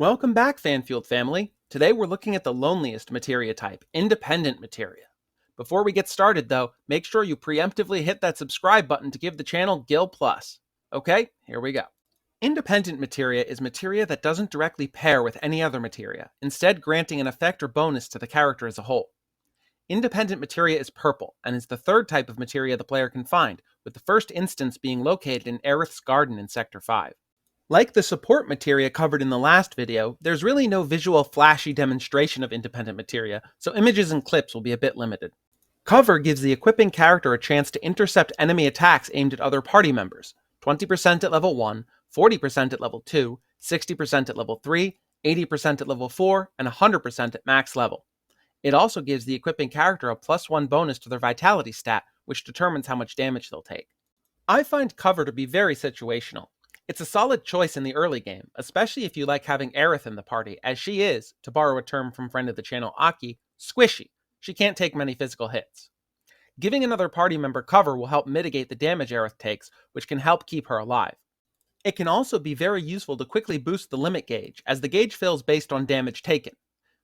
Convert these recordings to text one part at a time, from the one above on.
Welcome back, Fanfield family. Today we're looking at the loneliest materia type, independent materia. Before we get started though, make sure you preemptively hit that subscribe button to give the channel Gil Plus. Okay, here we go. Independent materia is materia that doesn't directly pair with any other materia, instead granting an effect or bonus to the character as a whole. Independent materia is purple, and is the third type of materia the player can find, with the first instance being located in Aerith's garden in Sector 5. Like the support materia covered in the last video, there's really no visual flashy demonstration of independent materia, so images and clips will be a bit limited. Cover gives the equipping character a chance to intercept enemy attacks aimed at other party members, 20% at level 1, 40% at level 2, 60% at level 3, 80% at level 4, and 100% at max level. It also gives the equipping character a +1 bonus to their vitality stat, which determines how much damage they'll take. I find cover to be very situational. It's a solid choice in the early game, especially if you like having Aerith in the party, as she is, to borrow a term from friend of the channel Aki, squishy. She can't take many physical hits. Giving another party member cover will help mitigate the damage Aerith takes, which can help keep her alive. It can also be very useful to quickly boost the limit gauge, as the gauge fills based on damage taken.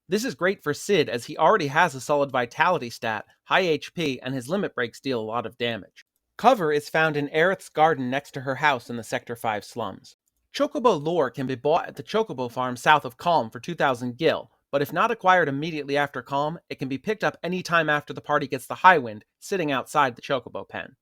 This is great for Sid, as he already has a solid vitality stat, high HP, and his limit breaks deal a lot of damage. Cover is found in Aerith's garden next to her house in the Sector 5 slums. Chocobo lore can be bought at the Chocobo farm south of Calm for 2,000 gil, but if not acquired immediately after Calm, it can be picked up any time after the party gets the High Wind, sitting outside the Chocobo pen.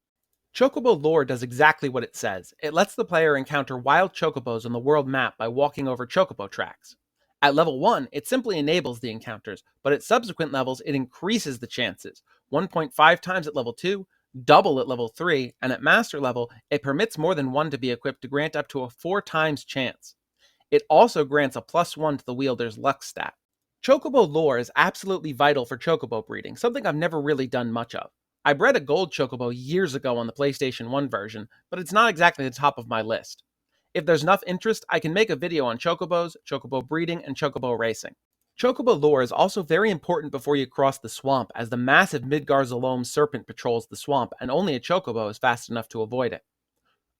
Chocobo lore does exactly what it says. It lets the player encounter wild chocobos on the world map by walking over chocobo tracks. At level 1, it simply enables the encounters, but at subsequent levels it increases the chances, 1.5 times at level 2, double at level 3, and at master level, it permits more than one to be equipped to grant up to a 4 times chance. It also grants a +1 to the wielder's luck stat. Chocobo lore is absolutely vital for chocobo breeding, something I've never really done much of. I bred a gold chocobo years ago on the PlayStation 1 version, but it's not exactly the top of my list. If there's enough interest, I can make a video on chocobos, chocobo breeding, and chocobo racing. Chocobo lore is also very important before you cross the swamp, as the massive Midgar Zalome serpent patrols the swamp, and only a chocobo is fast enough to avoid it.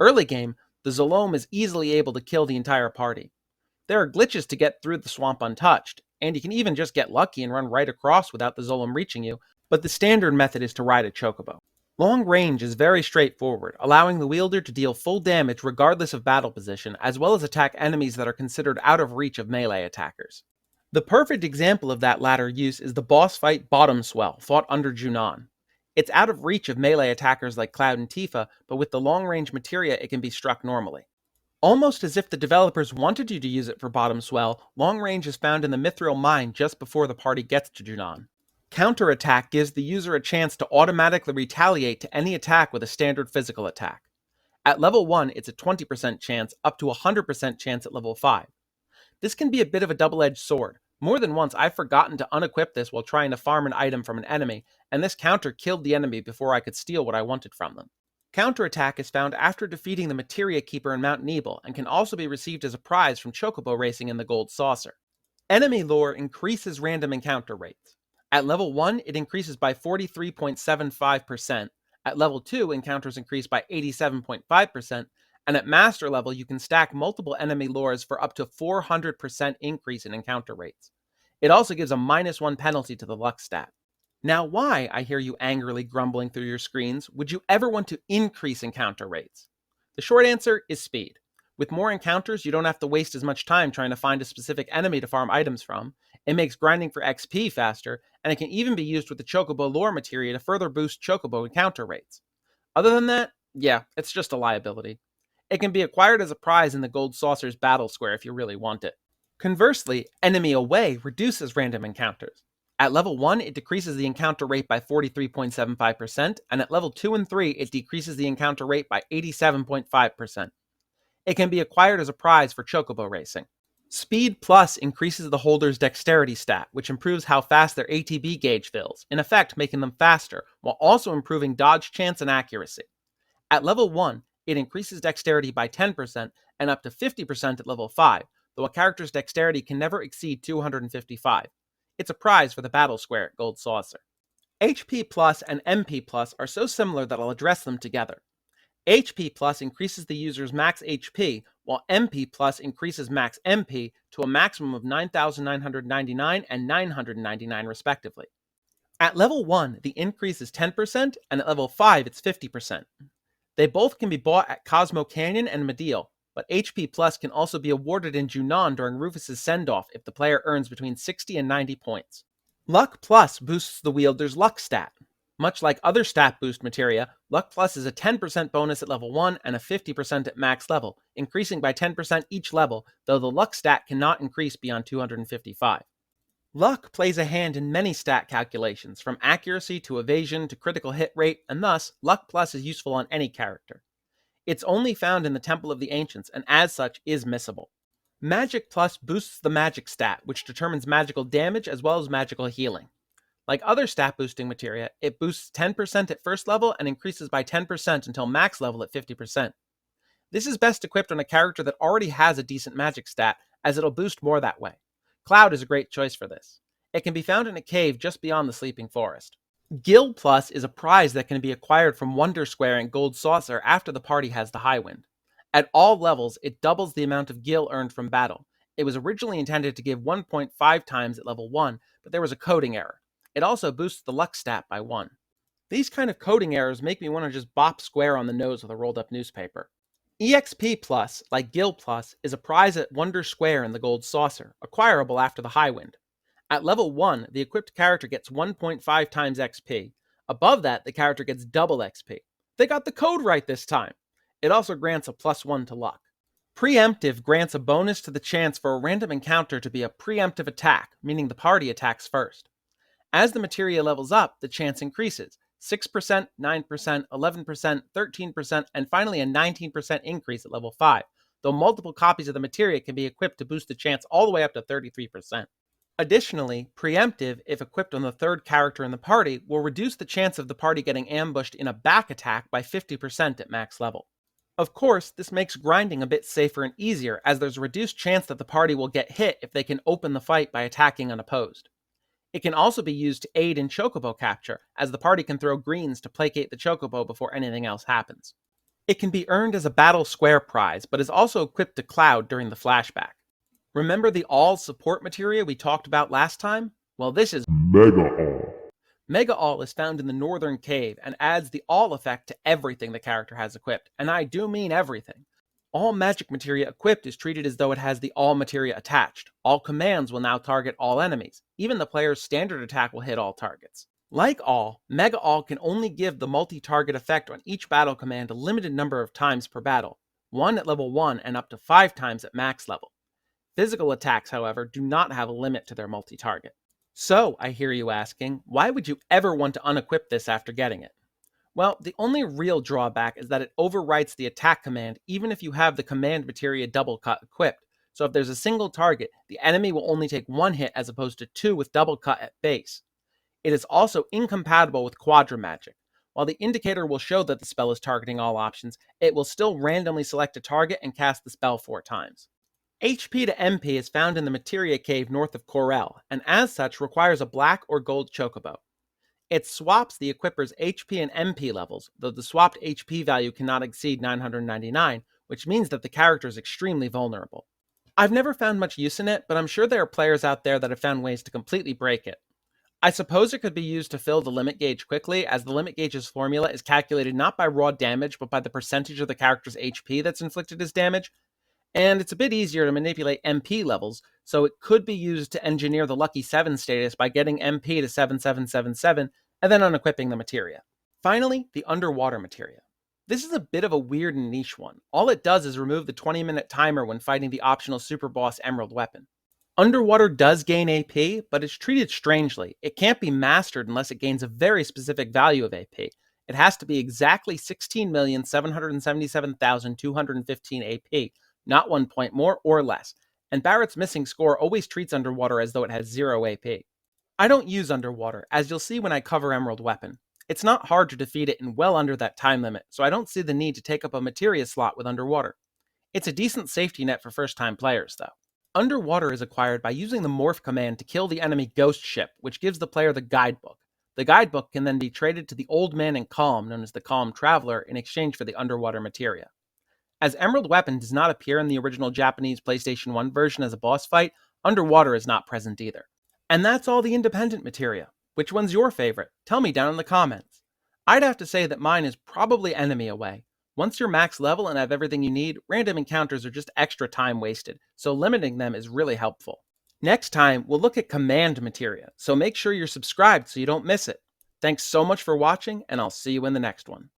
Early game, the Zalome is easily able to kill the entire party. There are glitches to get through the swamp untouched, and you can even just get lucky and run right across without the Zalome reaching you, but the standard method is to ride a chocobo. Long range is very straightforward, allowing the wielder to deal full damage regardless of battle position, as well as attack enemies that are considered out of reach of melee attackers. The perfect example of that latter use is the boss fight Bottom Swell, fought under Junon. It's out of reach of melee attackers like Cloud and Tifa, but with the long-range materia it can be struck normally. Almost as if the developers wanted you to use it for Bottom Swell, long range is found in the Mithril Mine just before the party gets to Junon. Counterattack gives the user a chance to automatically retaliate to any attack with a standard physical attack. At level 1, it's a 20% chance, up to a 100% chance at level 5. This can be a bit of a double-edged sword. More than once, I've forgotten to unequip this while trying to farm an item from an enemy, and this counter killed the enemy before I could steal what I wanted from them. Counterattack is found after defeating the Materia Keeper in Mount Nebel, and can also be received as a prize from Chocobo racing in the Gold Saucer. Enemy lore increases random encounter rates. At level 1, it increases by 43.75%. At level 2, encounters increase by 87.5%. And at master level, you can stack multiple enemy lures for up to 400% increase in encounter rates. It also gives a -1 penalty to the luck stat. Now why, I hear you angrily grumbling through your screens, would you ever want to increase encounter rates? The short answer is speed. With more encounters, you don't have to waste as much time trying to find a specific enemy to farm items from. It makes grinding for XP faster, and it can even be used with the Chocobo lore materia to further boost Chocobo encounter rates. Other than that, yeah, it's just a liability. It can be acquired as a prize in the Gold Saucer's battle square if you really want it. Conversely, Enemy Away reduces random encounters. At level 1, it decreases the encounter rate by 43.75%, and at level 2 and 3, it decreases the encounter rate by 87.5%. It can be acquired as a prize for Chocobo racing. Speed Plus increases the holder's dexterity stat, which improves how fast their ATB gauge fills, in effect making them faster, while also improving dodge chance and accuracy. At level 1, it increases dexterity by 10% and up to 50% at level 5, though a character's dexterity can never exceed 255. It's a prize for the battle square at Gold Saucer. HP Plus and MP Plus are so similar that I'll address them together. HP Plus increases the user's max HP, while MP Plus increases max MP to a maximum of 9,999 and 999 respectively. At level 1, the increase is 10%, and at level 5, it's 50%. They both can be bought at Cosmo Canyon and Medial, but HP Plus can also be awarded in Junon during Rufus's send-off if the player earns between 60 and 90 points. Luck Plus boosts the wielder's luck stat. Much like other stat boost materia, Luck Plus is a 10% bonus at level 1 and a 50% at max level, increasing by 10% each level, though the luck stat cannot increase beyond 255. Luck plays a hand in many stat calculations, from accuracy to evasion to critical hit rate, and thus, Luck Plus is useful on any character. It's only found in the Temple of the Ancients, and as such is missable. Magic Plus boosts the magic stat, which determines magical damage as well as magical healing. Like other stat boosting materia, it boosts 10% at first level and increases by 10% until max level at 50%. This is best equipped on a character that already has a decent magic stat, as it'll boost more that way. Cloud is a great choice for this. It can be found in a cave just beyond the Sleeping Forest. Gil Plus is a prize that can be acquired from Wonder Square and Gold Saucer after the party has the High Wind. At all levels, it doubles the amount of Gil earned from battle. It was originally intended to give 1.5 times at level 1, but there was a coding error. It also boosts the luck stat by 1. These kind of coding errors make me want to just bop Square on the nose with a rolled up newspaper. EXP Plus, like Gil Plus, is a prize at Wonder Square in the Gold Saucer, acquirable after the High Wind. At level 1, the equipped character gets 1.5 times XP. Above that, the character gets double XP. They got the code right this time. It also grants a +1 to luck. Preemptive grants a bonus to the chance for a random encounter to be a preemptive attack, meaning the party attacks first. As the materia levels up, the chance increases. 6%, 9%, 11%, 13%, and finally a 19% increase at level 5, though multiple copies of the materia can be equipped to boost the chance all the way up to 33%. Additionally, Preemptive, if equipped on the third character in the party, will reduce the chance of the party getting ambushed in a back attack by 50% at max level. Of course, this makes grinding a bit safer and easier, as there's a reduced chance that the party will get hit if they can open the fight by attacking unopposed. It can also be used to aid in chocobo capture, as the party can throw greens to placate the chocobo before anything else happens. It can be earned as a Battle Square prize, but is also equipped to Cloud during the flashback. Remember the All support materia we talked about last time? Well, this is Mega All. Mega All is found in the Northern Cave and adds the All effect to everything the character has equipped, and I do mean everything. All magic materia equipped is treated as though it has the all materia attached. All commands will now target all enemies. Even the player's standard attack will hit all targets. Like all, Mega All can only give the multi-target effect on each battle command a limited number of times per battle, 1 at level 1 and up to 5 times at max level. Physical attacks, however, do not have a limit to their multi-target. So, I hear you asking, why would you ever want to unequip this after getting it? Well, the only real drawback is that it overwrites the attack command even if you have the command materia double cut equipped. So if there's a single target, the enemy will only take 1 hit as opposed to 2 with double cut at base. It is also incompatible with Quadra Magic. While the indicator will show that the spell is targeting all options, it will still randomly select a target and cast the spell 4 times. HP to MP is found in the Materia Cave north of Corel, and as such requires a black or gold chocobo. It swaps the equipper's HP and MP levels, though the swapped HP value cannot exceed 999, which means that the character is extremely vulnerable. I've never found much use in it, but I'm sure there are players out there that have found ways to completely break it. I suppose it could be used to fill the limit gauge quickly, as the limit gauge's formula is calculated not by raw damage, but by the percentage of the character's HP that's inflicted as damage, and it's a bit easier to manipulate MP levels, so it could be used to engineer the Lucky 7 status by getting MP to 7777 and then unequipping the materia. Finally, the Underwater materia. This is a bit of a weird and niche one. All it does is remove the 20-minute timer when fighting the optional super boss Emerald weapon. Underwater does gain AP, but it's treated strangely. It can't be mastered unless it gains a very specific value of AP. It has to be exactly 16,777,215 AP, not 1 point more or less, and Barrett's missing score always treats Underwater as though it has 0 AP. I don't use Underwater, as you'll see when I cover Emerald Weapon. It's not hard to defeat it in well under that time limit, so I don't see the need to take up a materia slot with Underwater. It's a decent safety net for first-time players, though. Underwater is acquired by using the Morph command to kill the enemy ghost ship, which gives the player the guidebook. The guidebook can then be traded to the Old Man in Calm, known as the Calm Traveler, in exchange for the underwater materia. As Emerald Weapon does not appear in the original Japanese PlayStation 1 version as a boss fight, underwater is not present either. And that's all the independent materia. Which one's your favorite? Tell me down in the comments. I'd have to say that mine is probably Enemy Away. Once you're max level and have everything you need, random encounters are just extra time wasted, so limiting them is really helpful. Next time, we'll look at command materia, so make sure you're subscribed so you don't miss it. Thanks so much for watching, and I'll see you in the next one.